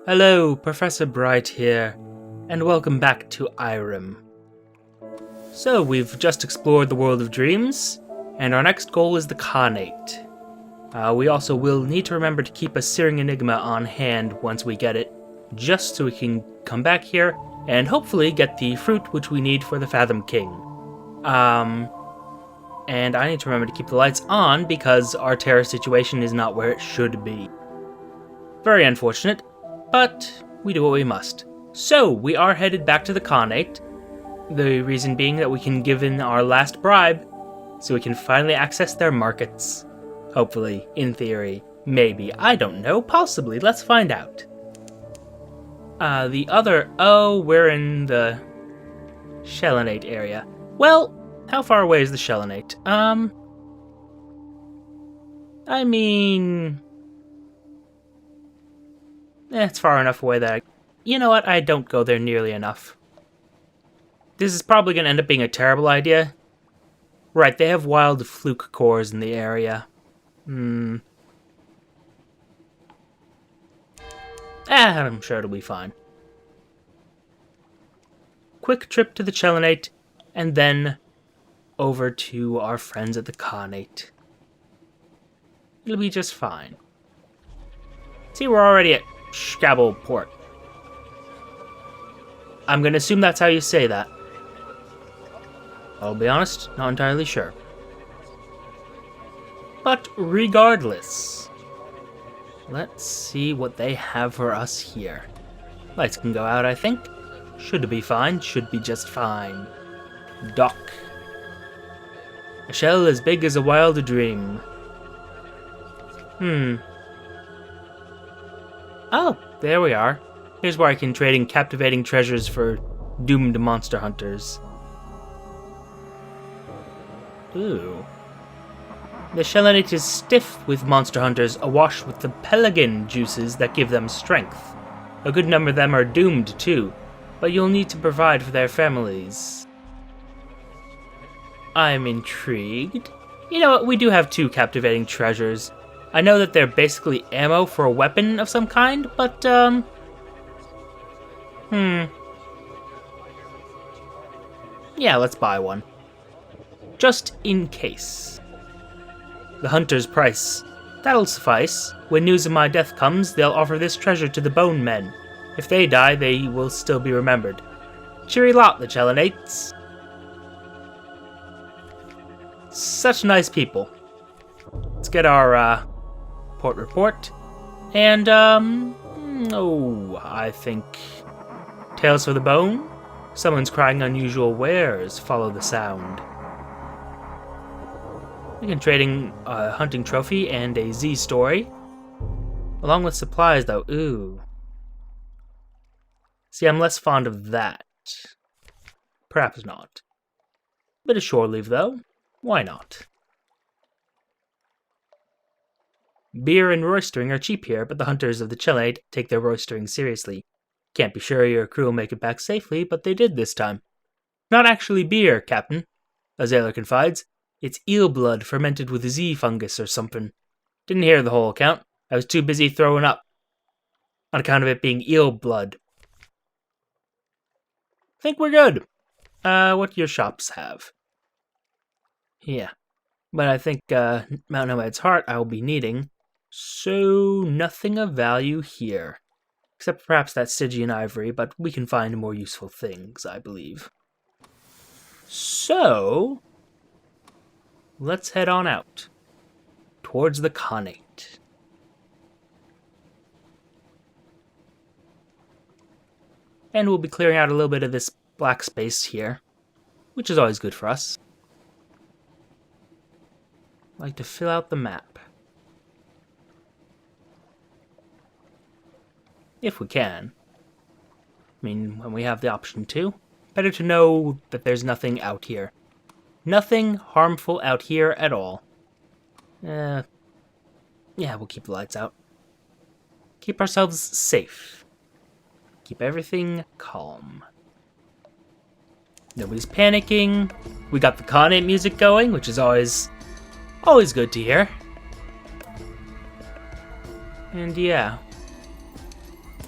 Hello, Professor Bright here, and welcome back to Irem. So, we've just explored the world of dreams, and our next goal is the Khanate. We also will need to remember to keep a searing enigma on hand once we get it, just so we can come back here and hopefully get the fruit which we need for the Fathom King. And I need to remember to keep the lights on because our terror situation is not where it should be. Very unfortunate, but we do what we must. So, we are headed back to the Khanate, the reason being that we can give in our last bribe, so we can finally access their markets. Hopefully, in theory, maybe, I don't know, possibly, let's find out. We're in the Innate area. Well, how far away is the Innate? It's far enough away that you know what, I don't go there nearly enough. This is probably going to end up being a terrible idea. Right, they have wild fluke cores in the area. I'm sure it'll be fine. Quick trip to the Innate, and then over to our friends at the Khanate. It'll be just fine. See, we're already at Scabble Port. I'm gonna assume that's how you say that. I'll be honest, not entirely sure. But regardless, let's see what they have for us here. Lights can go out, I think. Should be fine, should be just fine. Dock. A shell as big as a wild dream. Oh, there we are. Here's where I can trade in captivating treasures for doomed monster hunters. Ooh. The Innate is stiff with monster hunters, awash with the pelagon juices that give them strength. A good number of them are doomed too, but you'll need to provide for their families. I'm intrigued. You know what, we do have 2 captivating treasures. I know that they're basically ammo for a weapon of some kind, but, yeah, let's buy one. Just in case. The hunter's price. That'll suffice. When news of my death comes, they'll offer this treasure to the bone men. If they die, they will still be remembered. Cheery lot, the Chelinates. Such nice people. Let's get our, port report. And, I think tales for the bone? Someone's crying unusual wares. Follow the sound. We can trading a hunting trophy and a Z story. Along with supplies, though. Ooh. See, I'm less fond of that. Perhaps not. Bit of shore leave, though. Why not? Beer and roistering are cheap here, but the hunters of the Innate take their roistering seriously. Can't be sure your crew will make it back safely, but they did this time. Not actually beer, Captain, Azalea confides. It's eel blood fermented with Z fungus or something. Didn't hear the whole account. I was too busy throwing up. On account of it being eel blood. Think we're good. What do your shops have? Yeah. But I think, Mount Nomad's Heart I will be needing. So, nothing of value here. Except perhaps that Stygian ivory, but we can find more useful things, I believe. So, let's head on out. Towards the Khanate. And we'll be clearing out a little bit of this black space here, which is always good for us. Like to fill out the map. If we can. I mean, when we have the option to. Better to know that there's nothing out here. Nothing harmful out here at all. Yeah, we'll keep the lights out. Keep ourselves safe. Keep everything calm. Nobody's panicking. We got the Khanate music going, which is always good to hear. And yeah.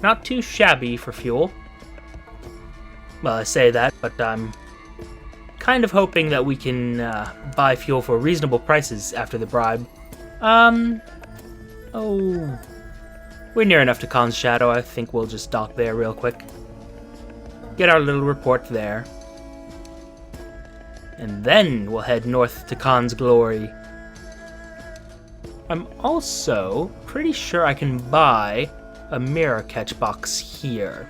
Not too shabby for fuel. Well, I say that, but I'm kind of hoping that we can buy fuel for reasonable prices after the bribe. Oh, we're near enough to Khan's Shadow. I think we'll just dock there real quick. Get our little report there. And then we'll head north to Khan's Glory. I'm also pretty sure I can buy a mirror catch box here.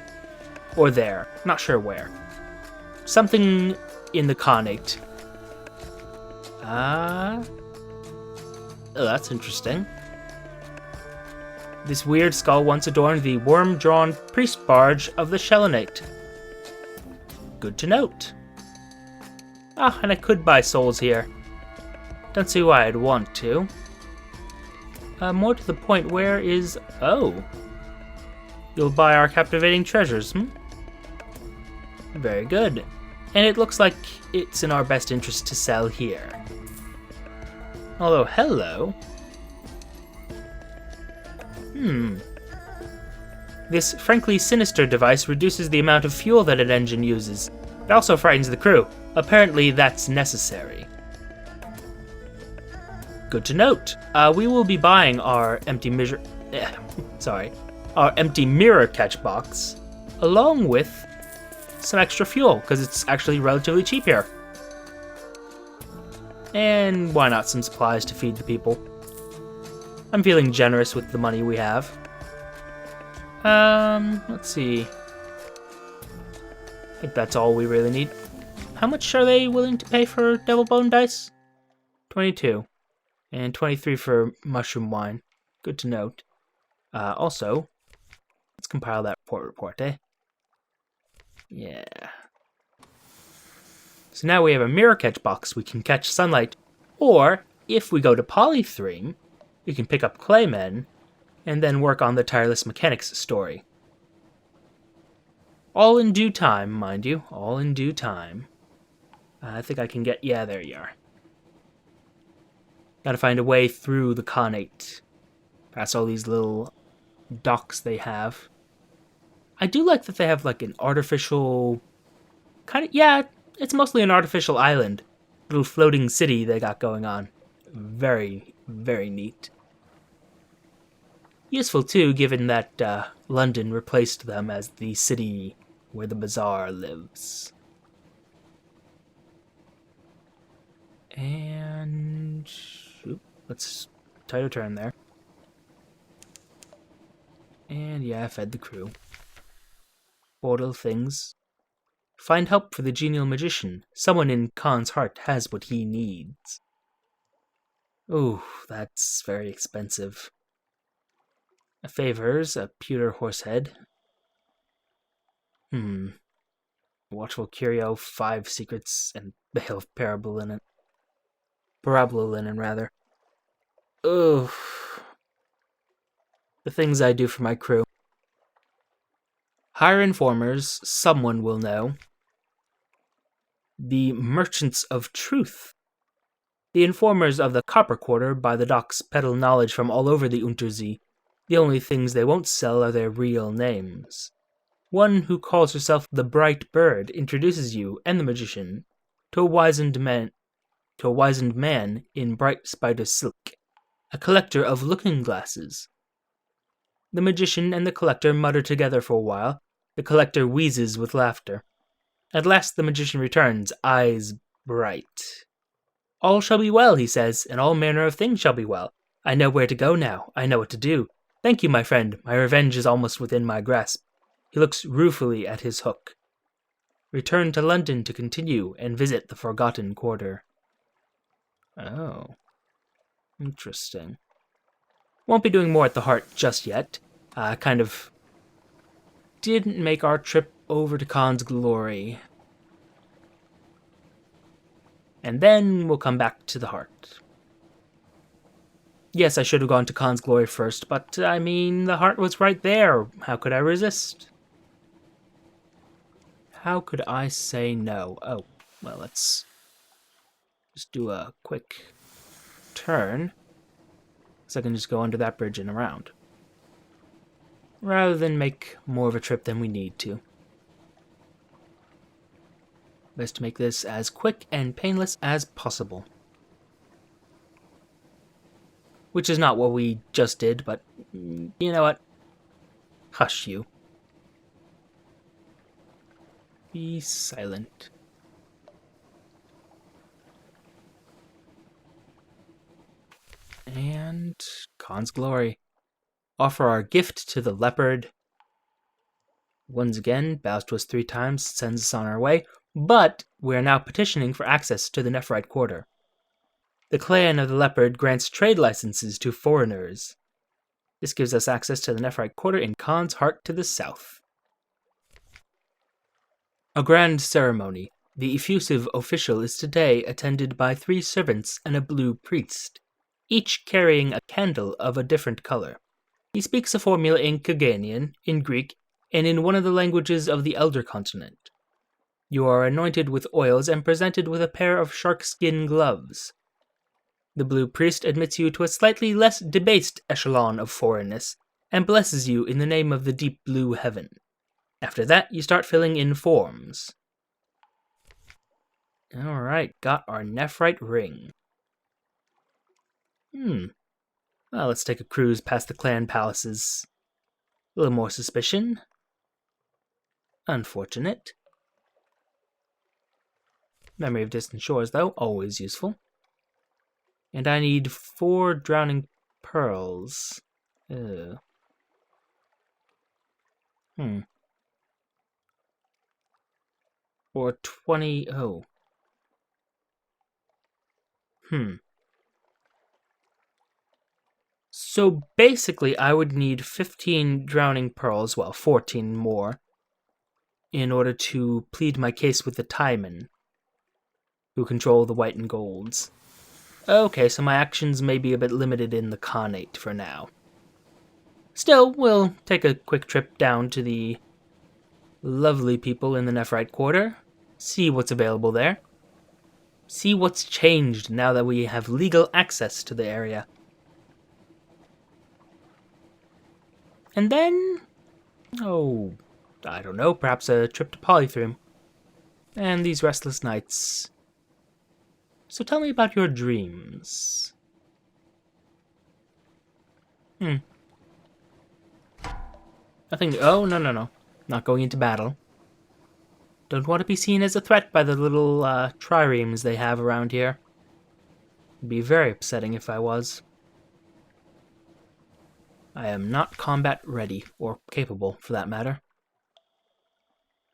Or there. Not sure where. Something in the Khanate. Oh, that's interesting. This weird skull once adorned the worm-drawn priest barge of the Innate. Good to note. Ah, and I could buy souls here. Don't see why I'd want to. More to the point, where is... Oh. You'll buy our captivating treasures, Very good. And it looks like it's in our best interest to sell here. Although, hello. This frankly sinister device reduces the amount of fuel that an engine uses. It also frightens the crew. Apparently that's necessary. Good to note. We will be buying our empty mirror catch box, along with some extra fuel, because it's actually relatively cheap here. And why not some supplies to feed the people? I'm feeling generous with the money we have. Let's see. I think that's all we really need. How much are they willing to pay for Devil Bone Dice? 22. And 23 for Mushroom Wine. Good to note. Also, let's compile that report, eh? Yeah. So now we have a mirror catch box. We can catch sunlight. Or, if we go to Polythreme, we can pick up Claymen, and then work on the Tireless Mechanics story. All in due time, mind you. All in due time. I think I can get... Yeah, there you are. Gotta find a way through the Khanate. Past all these little docks they have. I do like that they have like an artificial... Yeah, it's mostly an artificial island. Little floating city they got going on. Very, very neat. Useful too, given that London replaced them as the city where the bazaar lives. And... let's tighter turn there. And yeah, I fed the crew. Portal things. Find help for the Genial magician. Someone in Khan's heart has what he needs. Ooh, that's very expensive. Favors, a pewter horse head. Watchful curio, 5 secrets, and bale of parabola linen, rather. Ugh. The things I do for my crew. Hire informers, someone will know. The merchants of truth. The informers of the Copper Quarter by the docks peddle knowledge from all over the Untersee. The only things they won't sell are their real names. One who calls herself the Bright Bird introduces you and the magician to a wizened man in bright spider silk, a collector of looking-glasses. The magician and the collector mutter together for a while. The collector wheezes with laughter. At last the magician returns, eyes bright. All shall be well, he says, and all manner of things shall be well. I know where to go now. I know what to do. Thank you, my friend. My revenge is almost within my grasp. He looks ruefully at his hook. Return to London to continue and visit the Forgotten Quarter. Oh. Interesting. Won't be doing more at the Heart just yet. Kind of didn't make our trip over to Khan's Glory. And then we'll come back to the Heart. Yes, I should have gone to Khan's Glory first, but, I mean, the Heart was right there. How could I resist? How could I say no? Oh, well, let's just do a quick turn, so I can just go under that bridge and around. rather than make more of a trip than we need to. Best to make this as quick and painless as possible. Which is not what we just did, but you know what? Hush you. Be silent. And Khan's glory. Offer our gift to the leopard. Once again, bows to us 3 times, sends us on our way, but we are now petitioning for access to the Nephrite Quarter. The clan of the leopard grants trade licenses to foreigners. This gives us access to the Nephrite Quarter in Khan's heart to the south. A grand ceremony. The effusive official is today attended by 3 servants and a blue priest, each carrying a candle of a different color. He speaks a formula in Genial, in Greek, and in one of the languages of the Elder Continent. You are anointed with oils and presented with a pair of sharkskin gloves. The blue priest admits you to a slightly less debased echelon of foreignness, and blesses you in the name of the deep blue heaven. After that, you start filling in forms. Alright, got our Nephrite ring. Well, let's take a cruise past the clan palaces. A little more suspicion. Unfortunate. Memory of distant shores, though, always useful. And I need 4 drowning pearls. Or 20... oh. So basically, I would need 15 drowning pearls, well, 14 more, in order to plead my case with the Tiemen, who control the white and golds. Okay, so my actions may be a bit limited in the Khanate for now. Still, we'll take a quick trip down to the lovely people in the Nephrite Quarter, see what's available there, see what's changed now that we have legal access to the area. And then, I don't know, perhaps a trip to Polythreme. And these restless nights. So tell me about your dreams. Nothing. Oh, no. Not going into battle. Don't want to be seen as a threat by the little triremes they have around here. It'd be very upsetting if I was. I am not combat ready, or capable, for that matter.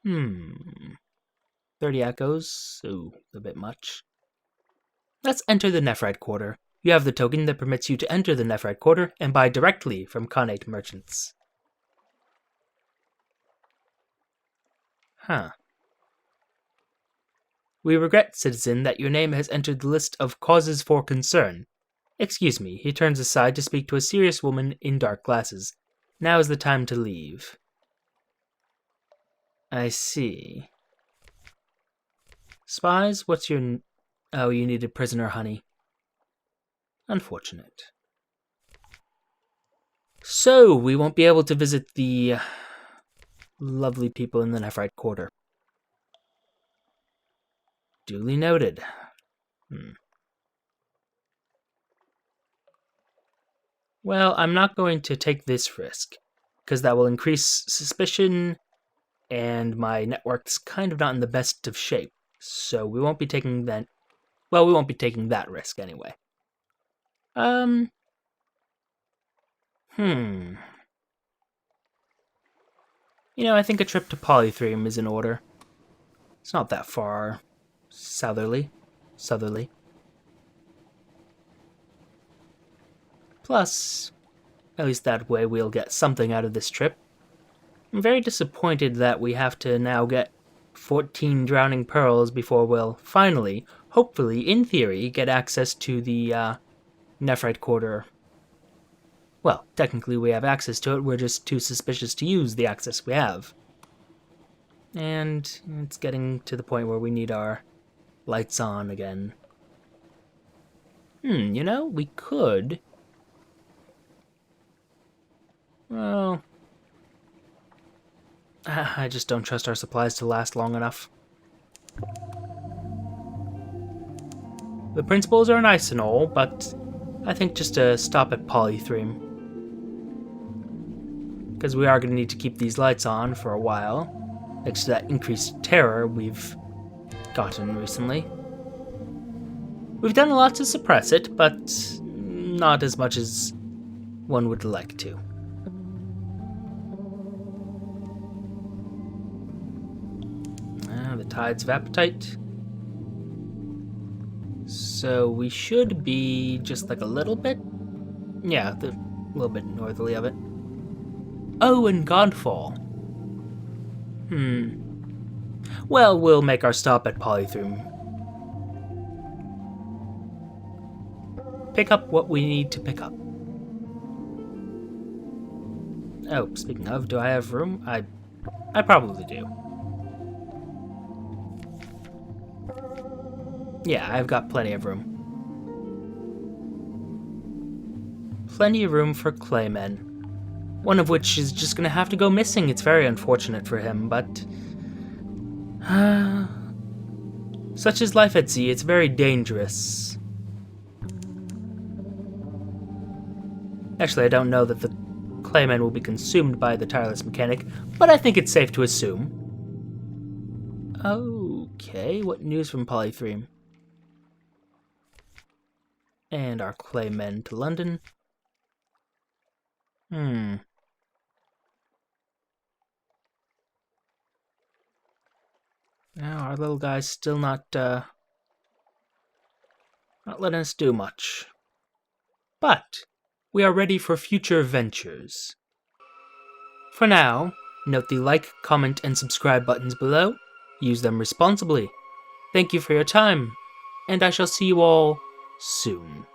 30 echoes. Ooh, a bit much. Let's enter the Nephrite Quarter. You have the token that permits you to enter the Nephrite Quarter and buy directly from Khanate merchants. We regret, citizen, that your name has entered the list of causes for concern. Excuse me, he turns aside to speak to a serious woman in dark glasses. Now is the time to leave. I see. Spies, what's your... Oh, you needed prisoner honey. Unfortunate. So, we won't be able to visit the lovely people in the Nephrite Quarter. Duly noted. Well, I'm not going to take this risk, because that will increase suspicion, and my network's kind of not in the best of shape, so we won't be taking that... Well, we won't be taking that risk anyway. You know, I think a trip to Polythreme is in order. It's not that far southerly. Plus, at least that way we'll get something out of this trip. I'm very disappointed that we have to now get 14 drowning pearls before we'll finally, hopefully, in theory, get access to the Nephrite Quarter. Well, technically we have access to it, we're just too suspicious to use the access we have. And it's getting to the point where we need our lights on again. You know, we could... Well, I just don't trust our supplies to last long enough. The principles are nice and all, but I think just to stop at Polythreme. Because we are going to need to keep these lights on for a while, thanks to that increased terror we've gotten recently. We've done a lot to suppress it, but not as much as one would like to. The tides of appetite. So we should be just like a little bit? Yeah, a little bit northerly of it. Oh, and Godfall. Well, we'll make our stop at Polythreme. Pick up what we need to pick up. Oh, speaking of, do I have room? I probably do. Yeah, I've got plenty of room. Plenty of room for claymen. One of which is just gonna have to go missing. It's very unfortunate for him, but... such is life at sea, it's very dangerous. Actually, I don't know that the clayman will be consumed by the tireless mechanic, but I think it's safe to assume. Okay, what news from Polythreme? And our claymen to London. Now, our little guy's still not letting us do much. But we are ready for future ventures. For now, note the like, comment, and subscribe buttons below. Use them responsibly. Thank you for your time, and I shall see you all soon.